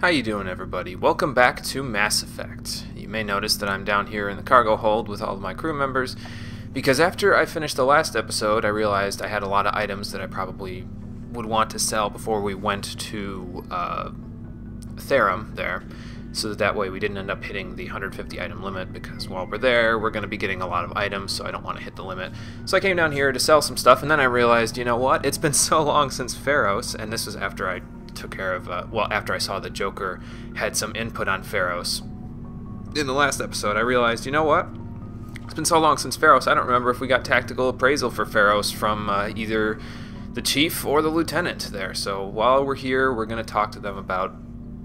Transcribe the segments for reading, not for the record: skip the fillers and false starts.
How you doing, everybody? Welcome back to Mass Effect. You may notice that I'm down here in the cargo hold with all of my crew members, because after I finished the last episode, I realized I had a lot of items that I probably would want to sell before we went to Therum there, so that way we didn't end up hitting the 150 item limit, because while we're there, we're going to be getting a lot of items, so I don't want to hit the limit. So I came down here to sell some stuff, and then I realized, you know what, it's been so long since Pharos, and this was after I took care of, after I saw the Joker had some input on Pharos. In the last episode, I realized, you know what? It's been so long since Pharos, I don't remember if we got tactical appraisal for Pharos from either the chief or the lieutenant there. So while we're here, we're going to talk to them about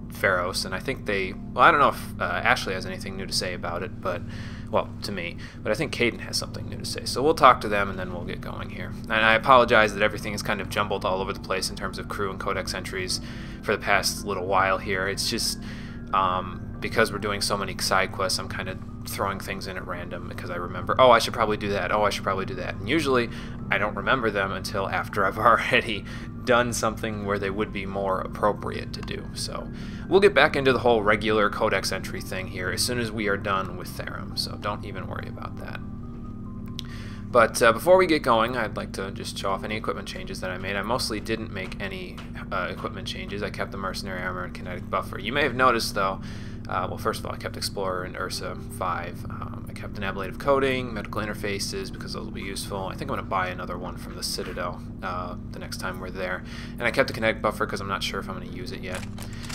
Pharos, and I think I don't know if Ashley has anything new to say about it, but, well, to me, but I think Caden has something new to say, so we'll talk to them and then we'll get going here. And I apologize that everything is kind of jumbled all over the place in terms of crew and codex entries for the past little while here. It's just, because we're doing so many side quests, I'm kind of throwing things in at random because I remember, oh, I should probably do that, oh, I should probably do that, and usually I don't remember them until after I've already done something where they would be more appropriate to do. So we'll get back into the whole regular codex entry thing here as soon as we are done with Therum, so don't even worry about that. But before we get going, I'd like to just show off any equipment changes that I made. I mostly didn't make any equipment changes. I kept the mercenary armor and kinetic buffer. You may have noticed, though, well, first of all, I kept Explorer and Ursa 5. I kept an ablative coating, medical interfaces, because those will be useful. I think I'm going to buy another one from the Citadel the next time we're there. And I kept the kinetic buffer because I'm not sure if I'm going to use it yet.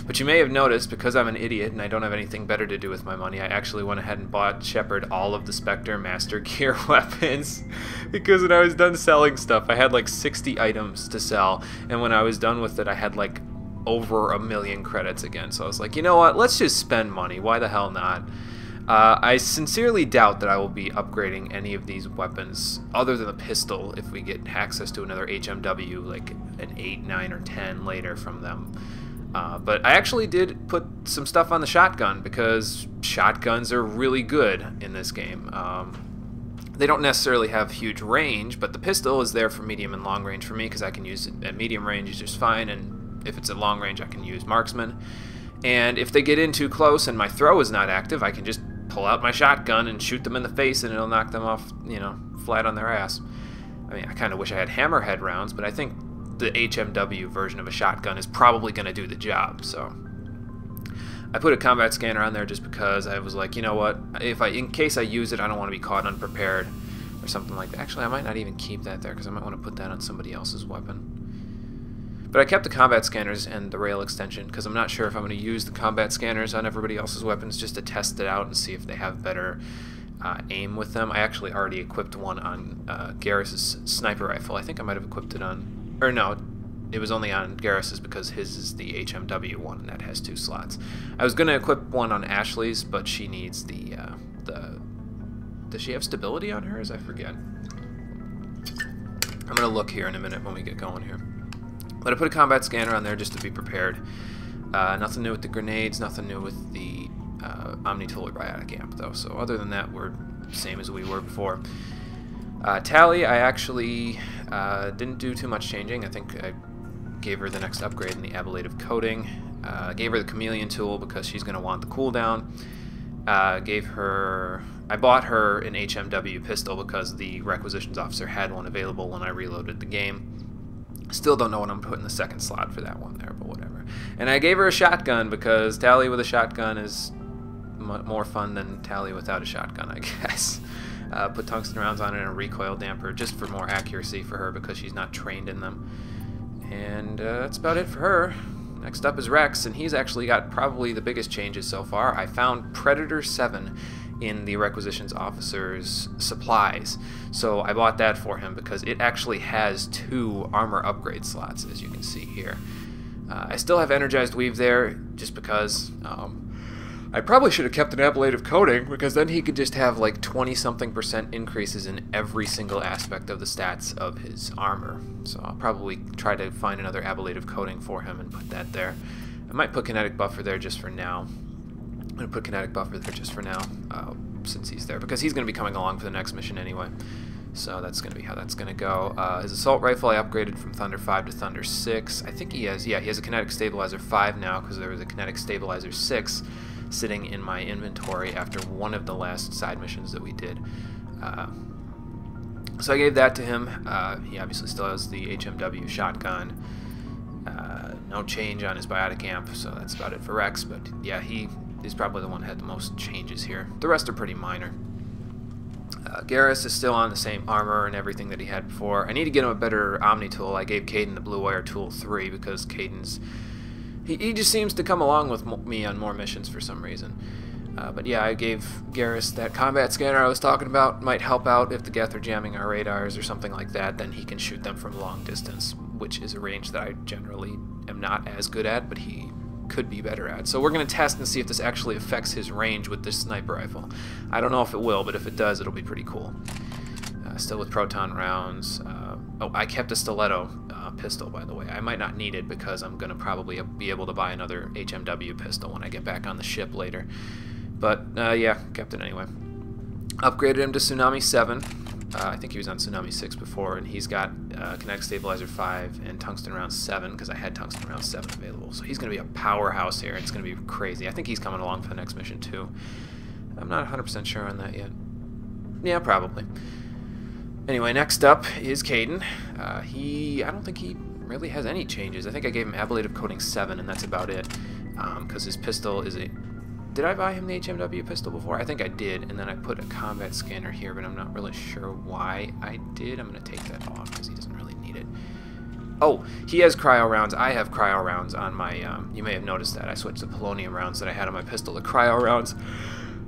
But you may have noticed, because I'm an idiot and I don't have anything better to do with my money, I actually went ahead and bought Shepard all of the Spectre Master Gear weapons. Because when I was done selling stuff, I had like 60 items to sell. And when I was done with it, I had like over 1 million credits again. So I was like, you know what, let's just spend money. Why the hell not? I sincerely doubt that I will be upgrading any of these weapons other than the pistol if we get access to another HMW, like an 8, 9, or 10 later from them. But I actually did put some stuff on the shotgun because shotguns are really good in this game. They don't necessarily have huge range, but the pistol is there for medium and long range for me because I can use it at medium range just fine, and if it's at long range I can use marksman. And if they get in too close and my throw is not active, I can just pull out my shotgun and shoot them in the face and it'll knock them off, you know, flat on their ass. I mean, I kind of wish I had hammerhead rounds, but I think the HMW version of a shotgun is probably going to do the job, so I put a combat scanner on there just because I was like, you know what, in case I use it, I don't want to be caught unprepared or something like that. Actually, I might not even keep that there because I might want to put that on somebody else's weapon. But I kept the combat scanners and the rail extension because I'm not sure if I'm going to use the combat scanners on everybody else's weapons just to test it out and see if they have better aim with them. I actually already equipped one on Garrus's sniper rifle. I think I might have equipped it on, or no, it was only on Garrus's because his is the HMW one and that has 2 slots. I was going to equip one on Ashley's, but she needs does she have stability on hers? I forget. I'm going to look here in a minute when we get going here. But I put a combat scanner on there just to be prepared. Nothing new with the grenades, nothing new with the Omni-Tool or Biotic Amp, though. So other than that, we're the same as we were before. Tally, I actually didn't do too much changing. I think I gave her the next upgrade in the ablative coating. Gave her the chameleon tool because she's going to want the cooldown. I bought her an HMW pistol because the requisitions officer had one available when I reloaded the game. Still don't know what I'm putting the second slot for that one there, but whatever. And I gave her a shotgun because Tally with a shotgun is more fun than Tally without a shotgun, I guess. Put tungsten rounds on it and a recoil damper just for more accuracy for her because she's not trained in them. And that's about it for her. Next up is Rex, and he's actually got probably the biggest changes so far. I found Predator 7 in the requisitions officer's supplies, so I bought that for him because it actually has 2 armor upgrade slots, as you can see here. I still have energized weave there just because I probably should have kept an ablative coating because then he could just have like 20-something% increases in every single aspect of the stats of his armor. So I'll probably try to find another ablative coating for him and put that there. I might put kinetic buffer there just for now. I'm going to put kinetic buffer there just for now since he's there because he's going to be coming along for the next mission anyway. So that's going to be how that's going to go. His assault rifle I upgraded from Thunder 5 to Thunder 6. I think he has, yeah, he has a kinetic stabilizer 5 now because there was a kinetic stabilizer 6 sitting in my inventory after one of the last side missions that we did. So I gave that to him. He obviously still has the HMW shotgun. No change on his biotic amp, so that's about it for Rex. But yeah, he is probably the one that had the most changes here. The rest are pretty minor. Garrus is still on the same armor and everything that he had before. I need to get him a better Omni tool. I gave Caden the Blue Wire Tool 3 because Caden's... He just seems to come along with me on more missions for some reason. But yeah, I gave Garrus that combat scanner I was talking about. Might help out if the Geth are jamming our radars or something like that. Then he can shoot them from long distance, which is a range that I generally am not as good at, but he could be better at. So we're going to test and see if this actually affects his range with this sniper rifle. I don't know if it will, but if it does, it'll be pretty cool. Still with proton rounds. Oh, I kept a stiletto pistol, by the way. I might not need it because I'm going to probably be able to buy another HMW pistol when I get back on the ship later. But yeah, kept it anyway. Upgraded him to Tsunami 7. I think he was on Tsunami 6 before, and he's got Kinetic Stabilizer 5 and Tungsten Round 7 because I had Tungsten Round 7 available. So he's going to be a powerhouse here. It's going to be crazy. I think he's coming along for the next mission too. I'm not 100% sure on that yet. Yeah, probably. Anyway, next up is Caden. I don't think he really has any changes. I think I gave him Ablative Coating 7, and that's about it. Because his pistol is a... Did I buy him the HMW pistol before? I think I did, and then I put a combat scanner here, but I'm not really sure why I did. I'm going to take that off because he doesn't really need it. Oh, he has cryo rounds. I have cryo rounds on my... you may have noticed that. I switched the polonium rounds that I had on my pistol to cryo rounds.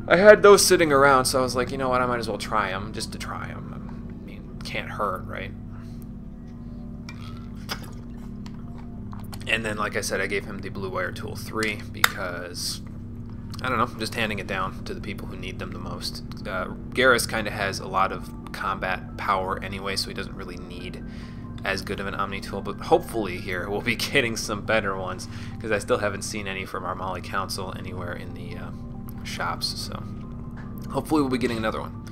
I had those sitting around, so I was like, you know what, I might as well try them, just to try them. I mean, can't hurt, right? And then, like I said, I gave him the Blue Wire Tool 3 because... I don't know, I'm just handing it down to the people who need them the most. Garrus kind of has a lot of combat power anyway, so he doesn't really need as good of an Omni tool, but hopefully here we'll be getting some better ones, because I still haven't seen any from our Molly Council anywhere in the shops, so hopefully we'll be getting another one.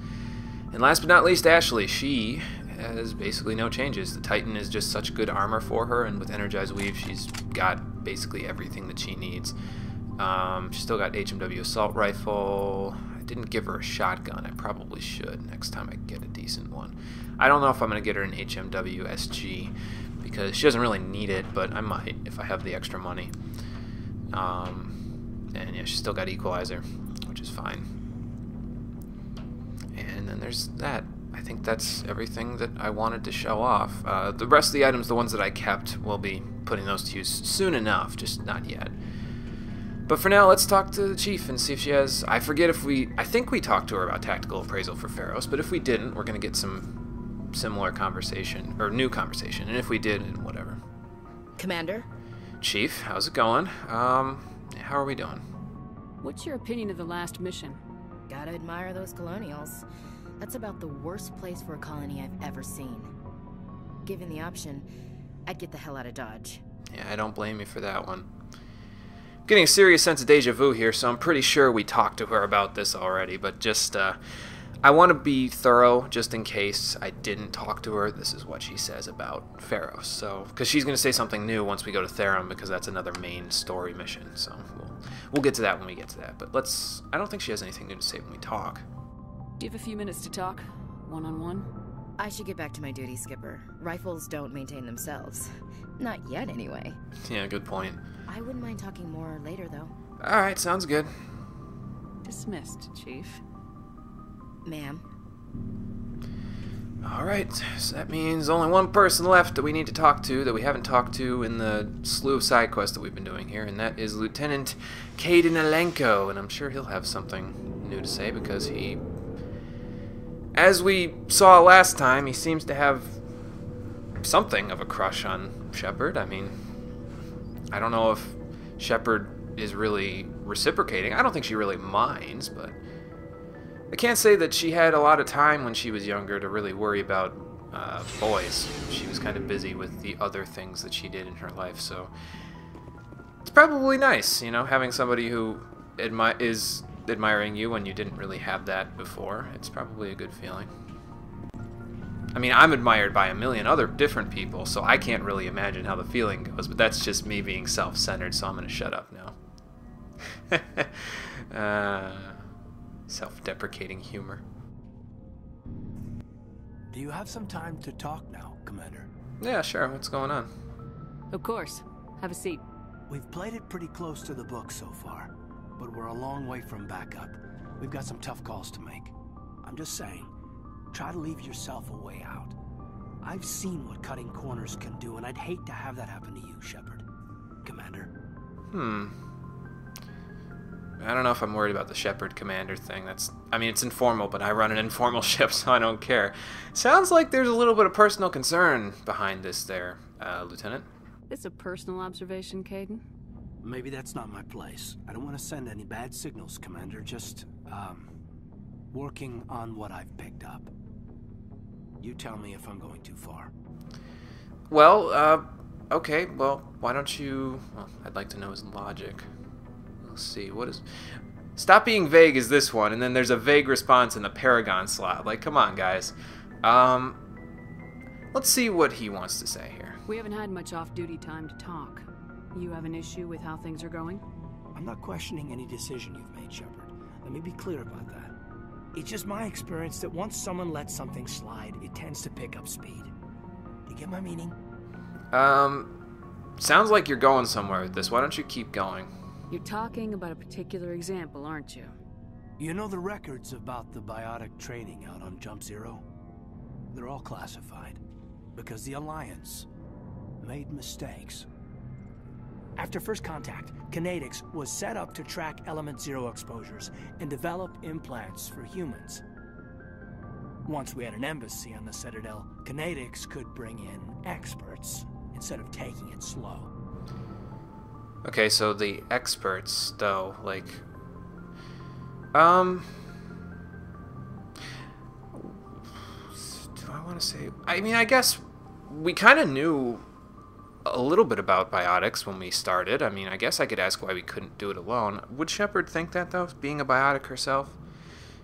And last but not least, Ashley. She has basically no changes. The Titan is just such good armor for her, and with Energized Weave she's got basically everything that she needs. She's still got HMW Assault Rifle. I didn't give her a shotgun. I probably should next time I get a decent one. I don't know if I'm going to get her an HMW SG because she doesn't really need it, but I might if I have the extra money. And yeah, she's still got Equalizer, which is fine. And then there's that. I think that's everything that I wanted to show off. The rest of the items, the ones that I kept, we'll be putting those to use soon enough, just not yet. But for now, let's talk to the Chief and see if she has... I forget if we... I think we talked to her about tactical appraisal for Pharos, but if we didn't, we're going to get some similar conversation, or new conversation, and if we did, then whatever. Commander? Chief, how's it going? How are we doing? What's your opinion of the last mission? Gotta admire those colonials. That's about the worst place for a colony I've ever seen. Given the option, I'd get the hell out of Dodge. Yeah, I don't blame you for that one. Getting a serious sense of deja vu here, so I'm pretty sure we talked to her about this already, but just, I want to be thorough, just in case I didn't talk to her. This is what she says about Pharos, so, because she's going to say something new once we go to Therum, because that's another main story mission, so we'll get to that when we get to that, but I don't think she has anything new to say when we talk. Do you have a few minutes to talk? One-on-one? I should get back to my duty, Skipper. Rifles don't maintain themselves. Not yet, anyway. Yeah, good point. I wouldn't mind talking more later, though. Alright, sounds good. Dismissed, Chief. Ma'am. Alright, so that means only one person left that we need to talk to that we haven't talked to in the slew of side quests that we've been doing here, and that is Lieutenant Caden Alenko, and I'm sure he'll have something new to say because he... As we saw last time, he seems to have something of a crush on Shepard. I mean, I don't know if Shepard is really reciprocating. I don't think she really minds, but I can't say that she had a lot of time when she was younger to really worry about boys. She was kind of busy with the other things that she did in her life, so it's probably nice, you know, having somebody who is admiring you when you didn't really have that before. It's probably a good feeling. I mean, I'm admired by a million other different people, so I can't really imagine how the feeling goes, but that's just me being self-centered, so I'm going to shut up now. Self-deprecating humor. Do you have some time to talk now, Commander? Yeah, sure. What's going on? Of course. Have a seat. We've played it pretty close to the book so far, but we're a long way from backup. We've got some tough calls to make. I'm just saying, try to leave yourself a way out. I've seen what cutting corners can do, and I'd hate to have that happen to you, Shepard. Commander. I don't know if I'm worried about the Shepard Commander thing. I mean, it's informal, but I run an informal ship, so I don't care. Sounds like there's a little bit of personal concern behind this there, Lieutenant. It's a personal observation, Caden. Maybe that's not my place. I don't want to send any bad signals, Commander. Just, working on what I've picked up. You tell me if I'm going too far. Well, okay. Well, why don't you... Well, I'd like to know his logic. Let's see, what is... Stop being vague is this one, and then there's a vague response in the Paragon slot. Like, come on, guys. Let's see what he wants to say here. We haven't had much off-duty time to talk. You have an issue with how things are going? I'm not questioning any decision you've made, Shepard. Let me be clear about that. It's just my experience that once someone lets something slide, it tends to pick up speed. Do you get my meaning? Sounds like you're going somewhere with this. Why don't you keep going? You're talking about a particular example, aren't you? You know the records about the biotic training out on Jump Zero? They're all classified, because the Alliance made mistakes. After first contact, Kinetics was set up to track Element Zero exposures and develop implants for humans. Once we had an embassy on the Citadel, Kinetics could bring in experts instead of taking it slow. Okay, so the experts, though, like... Do I want to say... I mean, I guess we kind of knew a little bit about biotics when we started. I mean, I guess I could ask why we couldn't do it alone. Would Shepard think that, though, being a biotic herself?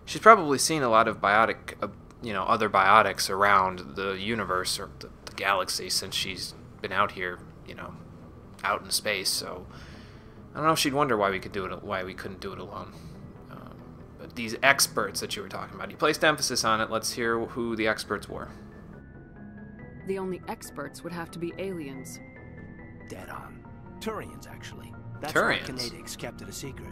She's probably seen a lot of biotic, other biotics around the universe or the galaxy since she's been out here, out in space. So I don't know if she'd wonder why we couldn't do it alone. But these experts that you were talking about, you placed emphasis on it. Let's hear who the experts were. The only experts would have to be aliens. Dead on. Turians, actually. That's Turians? why Kinetics kept it a secret.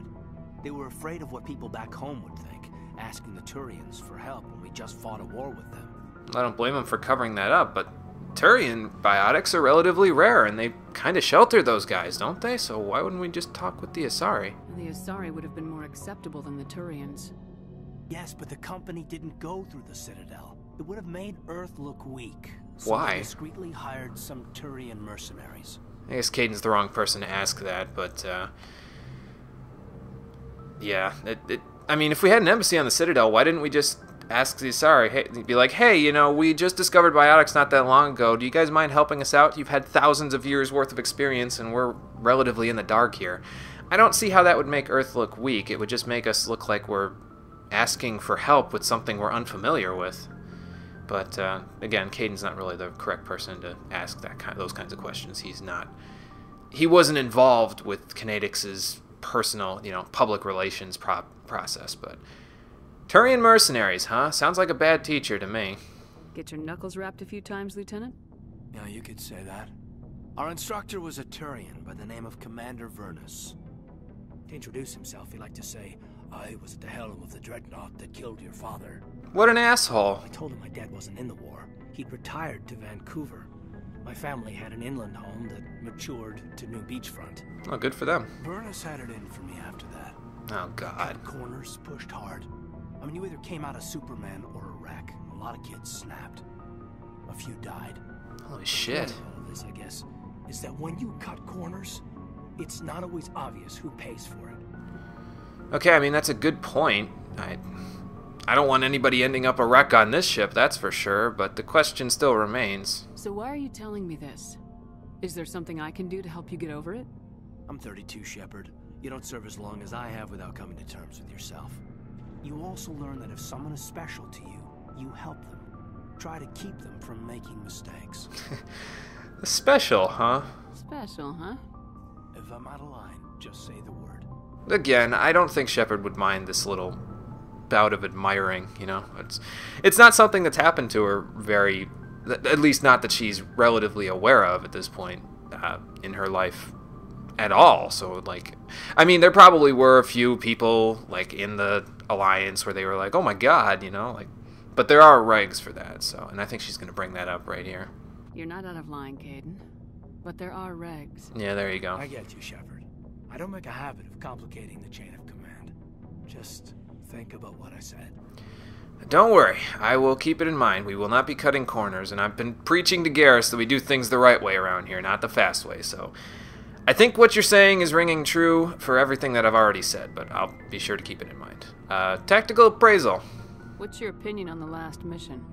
They were afraid of what people back home would think, asking the Turians for help when we just fought a war with them. I don't blame them for covering that up, but Turian biotics are relatively rare, and they kind of shelter those guys, don't they? So why wouldn't we just talk with the Asari? The Asari would have been more acceptable than the Turians. Yes, but the company didn't go through the Citadel. It would have made Earth look weak. So Why? they discreetly hired some Turian mercenaries. I guess Caden's the wrong person to ask that, but, yeah. I mean, if we had an embassy on the Citadel, why didn't we just ask the Asari? Hey, be like, hey, we just discovered biotics not that long ago. Do you guys mind helping us out? You've had thousands of years worth of experience, and we're relatively in the dark here. I don't see how that would make Earth look weak. It would just make us look like we're asking for help with something we're unfamiliar with. But, again, Caden's not really the correct person to ask those kinds of questions. He wasn't involved with Kinetics' personal, public relations process, but... Turian mercenaries, huh? Sounds like a bad teacher to me. Get your knuckles rapped a few times, Lieutenant? Yeah, you could say that. Our instructor was a Turian by the name of Commander Vernus. To introduce himself, he liked to say, I was at the helm of the dreadnought that killed your father. What an asshole. I told him my dad wasn't in the war. He'd retired to Vancouver. My family had an inland home that matured to New Beachfront. Oh, good for them. Vernus had it in for me after that. Oh, God. Cut corners, pushed hard. I mean, you either came out a Superman or a wreck. A lot of kids snapped. A few died. Holy shit. The point of all of this, I guess, is that when you cut corners, it's not always obvious who pays for it. Okay, I mean, that's a good point. I don't want anybody ending up a wreck on this ship, that's for sure, but the question still remains. So why are you telling me this? Is there something I can do to help you get over it? I'm 32, Shepard. You don't serve as long as I have without coming to terms with yourself. You also learn that if someone is special to you, you help them. try to keep them from making mistakes. Special, huh? Special, huh? If I'm out of line, just say the word. Again, I don't think Shepard would mind this little bout of admiring, you know? It's not something that's happened to her very... At least not that she's relatively aware of at this point in her life at all. So, like... I mean, there probably were a few people, like, in the Alliance where they were like, oh my god, you know? Like, but there are regs for that, so... And I think she's going to bring that up right here. You're not out of line, Caden. But there are regs. Yeah, there you go. I get you, Shepard. I don't make a habit of complicating the chain of command. Just think about what I said. Don't worry, I will keep it in mind. We will not be cutting corners, and I've been preaching to Garrus that we do things the right way around here, not the fast way, so... I think what you're saying is ringing true for everything that I've already said, but I'll be sure to keep it in mind. Tactical appraisal. What's your opinion on the last mission?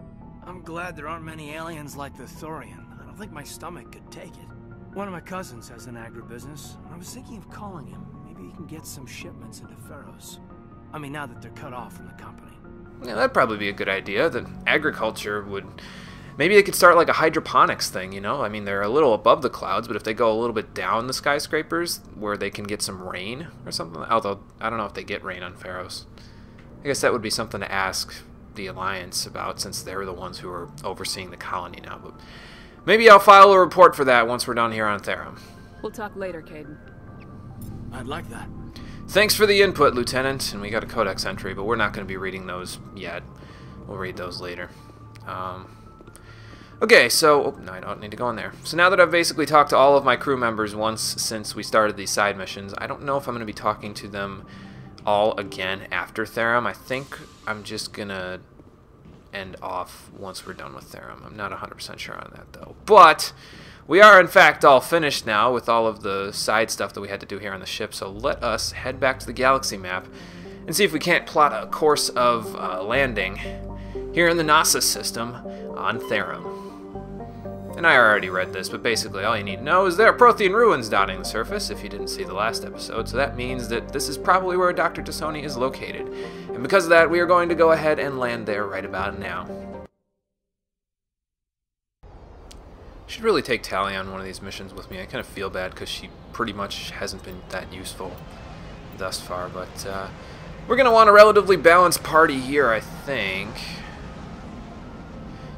I'm glad there aren't many aliens like the Thorian. I don't think my stomach could take it. One of my cousins has an agribusiness. I was thinking of calling him. Maybe he can get some shipments into Pharaohs. I mean, now that they're cut off from the company. Yeah, that'd probably be a good idea. The agriculture would... Maybe they could start like a hydroponics thing, you know? I mean, they're a little above the clouds, but if they go a little bit down the skyscrapers where they can get some rain or something... Although, I don't know if they get rain on Pharaohs. I guess that would be something to ask the Alliance about, since they're the ones who are overseeing the colony now. But maybe I'll file a report for that once we're done here on Therum. We'll talk later, Caden. I'd like that. Thanks for the input, Lieutenant. And we got a codex entry, but we're not going to be reading those yet. We'll read those later. Okay, so... Oh, no, I don't need to go in there. So now that I've basically talked to all of my crew members once since we started these side missions, I don't know if I'm going to be talking to them all again after Therum. I think I'm just going to end off once we're done with Therum. I'm not 100% sure on that, though. But we are, in fact, all finished now with all of the side stuff that we had to do here on the ship, so let us head back to the galaxy map and see if we can't plot a course of landing here in the NASA system on Therum. And I already read this, but basically all you need to know is there are Prothean ruins dotting the surface, if you didn't see the last episode, so that means that this is probably where Dr. T'Soni is located. And because of that, we are going to go ahead and land there right about now. Should really take Tali on one of these missions with me. I kind of feel bad because she pretty much hasn't been that useful thus far, but we're going to want a relatively balanced party here, I think.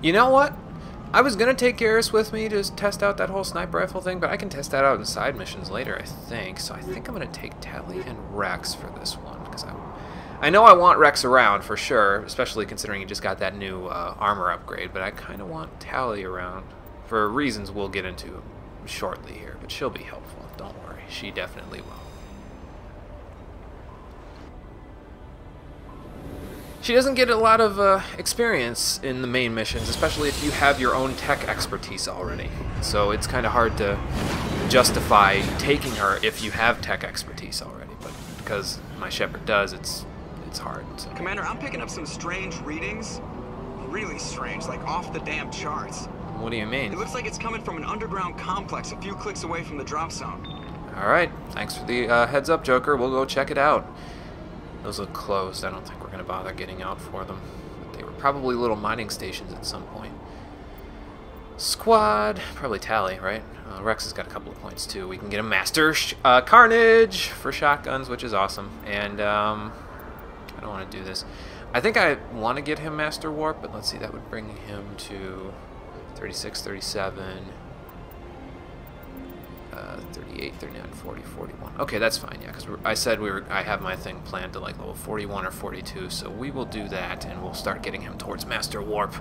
You know what? I was going to take Garrus with me to test out that whole sniper rifle thing, but I can test that out in side missions later, I think. So I think I'm going to take Tali and Rex for this one, because I know I want Rex around for sure, especially considering he just got that new armor upgrade, but I kind of want Tali around for reasons we'll get into shortly here, but she'll be helpful. Don't worry, she definitely will. She doesn't get a lot of experience in the main missions, especially if you have your own tech expertise already. So it's kind of hard to justify taking her if you have tech expertise already. But because my Shepard does, it's hard. So. Commander, I'm picking up some strange readings. Really strange, like off the damn charts. What do you mean? It looks like it's coming from an underground complex a few clicks away from the drop zone. Alright, thanks for the heads up, Joker. We'll go check it out. Those look closed. I don't think we're going to bother getting out for them. But they were probably little mining stations at some point. Squad. Probably Tali, right? Rex has got a couple of points, too. We can get a Master Carnage for shotguns, which is awesome. And, I don't want to do this. I think I want to get him Master Warp, but let's see. That would bring him to 36, 37... 38, 39, 40, 41. Okay, that's fine, yeah, because I said I have my thing planned to like level 41 or 42, so we will do that, and we'll start getting him towards Master Warp.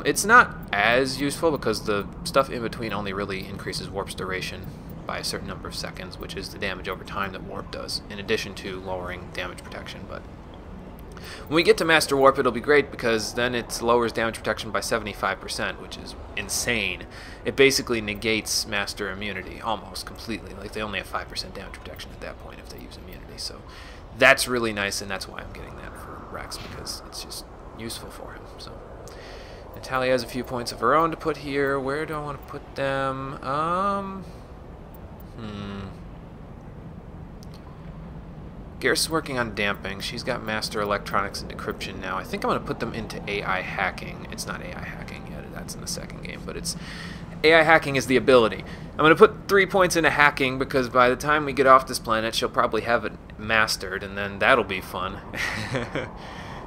It's not as useful because the stuff in between only really increases Warp's duration by a certain number of seconds, which is the damage over time that Warp does, in addition to lowering damage protection, but when we get to Master Warp, it'll be great because then it lowers damage protection by 75%, which is insane. It basically negates Master Immunity almost completely. Like, they only have 5% damage protection at that point if they use Immunity. So that's really nice, and that's why I'm getting that for Rex, because it's just useful for him. So Natalia has a few points of her own to put here. Where do I want to put them? Garrus is working on damping. She's got Master Electronics and Decryption now. I think I'm going to put them into AI hacking. It's not AI hacking yet. That's in the second game, but it's... AI hacking is the ability. I'm going to put 3 points into hacking because by the time we get off this planet, she'll probably have it mastered, and then that'll be fun.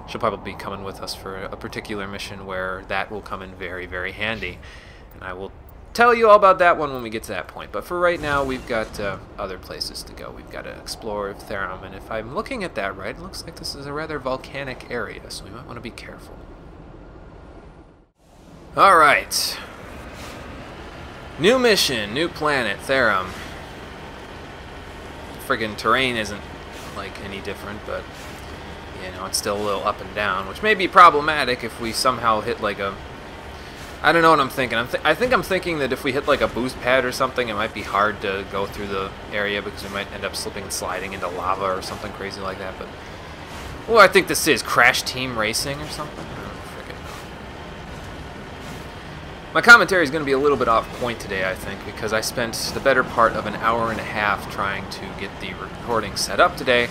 She'll probably be coming with us for a particular mission where that will come in very, very handy. And I will tell you all about that one when we get to that point. But for right now, we've got other places to go. We've got to explore Therum, and if I'm looking at that right, it looks like this is a rather volcanic area, so we might want to be careful. Alright. New mission, new planet, Therum. Friggin' terrain isn't, like, any different, but... you know, it's still a little up and down, which may be problematic if we somehow hit like a... I don't know what I'm thinking. I think I'm thinking that if we hit like a boost pad or something, it might be hard to go through the area because we might end up slipping and sliding into lava or something crazy like that. But well, I think this is Crash Team Racing or something. I don't freaking know. My commentary is going to be a little bit off point today, I think, because I spent the better part of an hour and a half trying to get the recording set up today,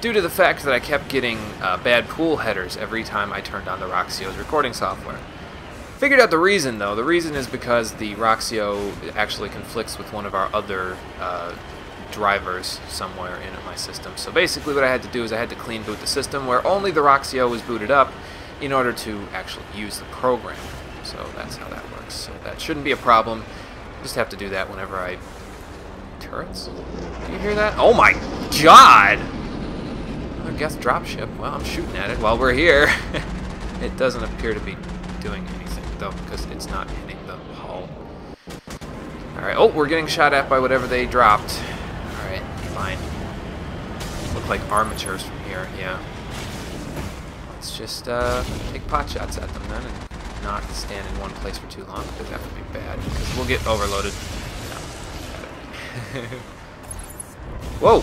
due to the fact that I kept getting bad pool headers every time I turned on the Roxio's recording software. Figured out the reason, though. The reason is because the Roxio actually conflicts with one of our other drivers somewhere in my system. So basically what I had to do is I had to clean boot the system where only the Roxio was booted up in order to actually use the program. So that's how that works. So that shouldn't be a problem. Just have to do that whenever I... Turrets? Do you hear that? Oh my god! Another Geth dropship. Well, I'm shooting at it while we're here. It doesn't appear to be doing anything, though, because it's not hitting the hull. Alright, oh, we're getting shot at by whatever they dropped. Alright, fine. Look like armatures from here, yeah. Let's just take pot shots at them then, and not stand in one place for too long, because that would be bad, because we'll get overloaded. No. Whoa!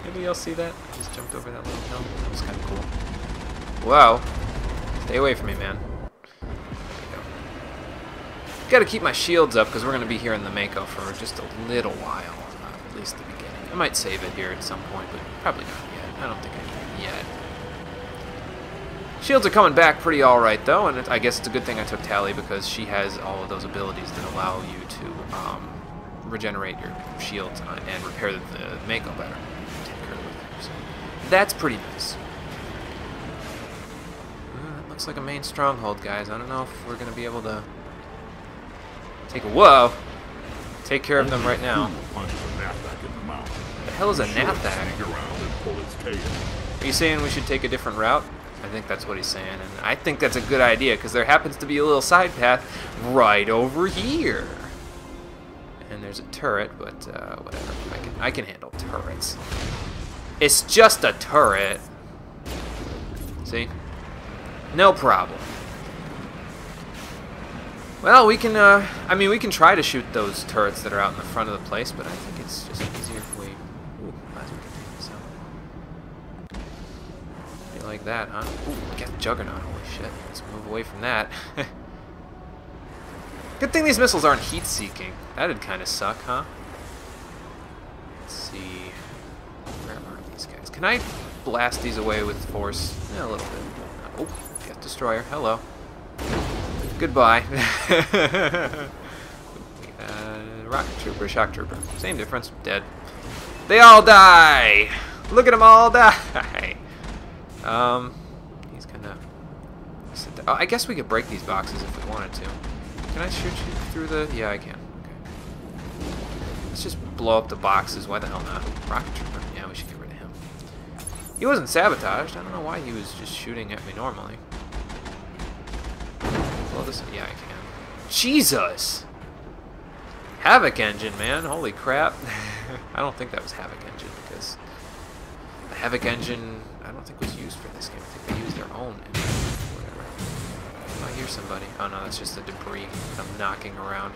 Anybody else see that? I just jumped over that little hill. That was kind of cool. Wow. Stay away from me, man. There we go. Gotta keep my shields up because we're going to be here in the Mako for just a little while. At least the beginning. I might save it here at some point, but probably not yet. I don't think I can yet. Shields are coming back pretty alright, though, and I guess it's a good thing I took Tally because she has all of those abilities that allow you to regenerate your shields and repair the Mako better. Take care of it. So that's pretty nice. That looks like a main stronghold, guys. I don't know if we're going to be able to take care of them right now. The hell is a Nathak? Are you saying we should take a different route? I think that's what he's saying, and I think that's a good idea because there happens to be a little side path right over here. And there's a turret, but whatever. I can handle turrets. It's just a turret. See? No problem. Well, we can, I mean, we can try to shoot those turrets that are out in the front of the place, but I think it's just easier if we... Ooh, glad we can take this out. You like that, huh? Ooh, get the Juggernaut. Holy shit. Let's move away from that. Good thing these missiles aren't heat-seeking. That'd kind of suck, huh? Let's see. Where are these guys? Can I blast these away with force? Yeah, a little bit. Oh, Geth Destroyer. Hello. Goodbye. Rocket Trooper, Shock Trooper. Same difference. Dead. They all die! Look at them all die! He's kind of... Oh, I guess we could break these boxes if we wanted to. Can I shoot you through the... Yeah, I can. Okay. Let's just blow up the boxes. Why the hell not? Rocket Trooper. Yeah, we should get rid of him. He wasn't sabotaged. I don't know why he was just shooting at me normally. Blow this... Yeah, I can. Jesus! Havoc Engine, man. Holy crap. I don't think that was Havoc Engine because... The Havoc Engine, I don't think was used for this game. I think they used their own engine. I hear somebody. Oh no, that's just the debris I'm knocking around.